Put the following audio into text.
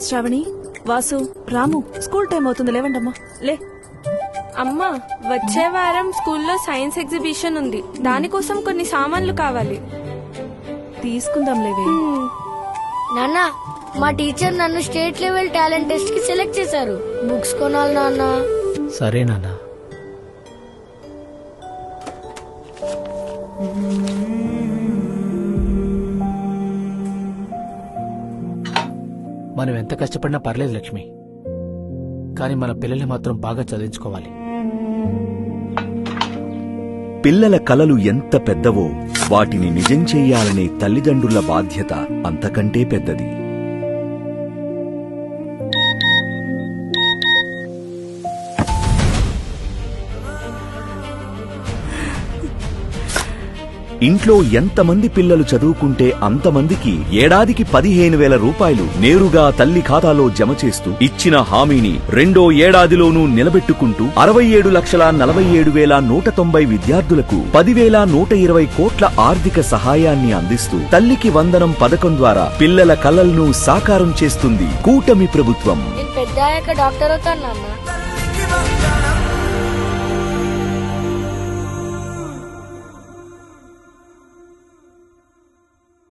శ్రావణి, వాసు, రాము, school time అవుతుంది, లేవండమ్మా. లే. అమ్మా, వచ్చే వారం స్కూల్లో సైన్స్ ఎగ్జిబిషన్ ఉంది. దానికోసం కొన్ని సామాన్లు కావాలి. తీసుకుందాం లేవే. నాన్న, మా టీచర్ నన్ను స్టేట్ లెవెల్ టాలెంట్ టెస్ట్ కి సెలెక్ట్ చేశారు. బుక్స్ కొనాలి నాన్న. సరే నాన్న. మనం ఎంత కష్టపడినా పర్లేదు లక్ష్మి, కానీ మన పిల్లల్ని మాత్రం బాగా చదివించుకోవాలి. పిల్లల కలలు ఎంత పెద్దవో వాటిని నిజం చెయ్యాలనే తల్లిదండ్రుల బాధ్యత అంతకంటే పెద్దది. ఇంట్లో ఎంతమంది పిల్లలు చదువుకుంటే అంతమందికి ఏడాదికి 15,000 రూపాయలు నేరుగా తల్లి ఖాతాలో జమ చేస్తూ ఇచ్చిన హామీని రెండో ఏడాదిలోనూ నిలబెట్టుకుంటూ 67,47,190 విద్యార్థులకు 10,120 కోట్ల ఆర్థిక సహాయాన్ని అందిస్తూ తల్లికి వందనం పథకం ద్వారా పిల్లల కలలను సాకారం చేస్తుంది కూటమి ప్రభుత్వం. నేను పెద్దయ్యాక డాక్టర్ అవుతాను నాన్న.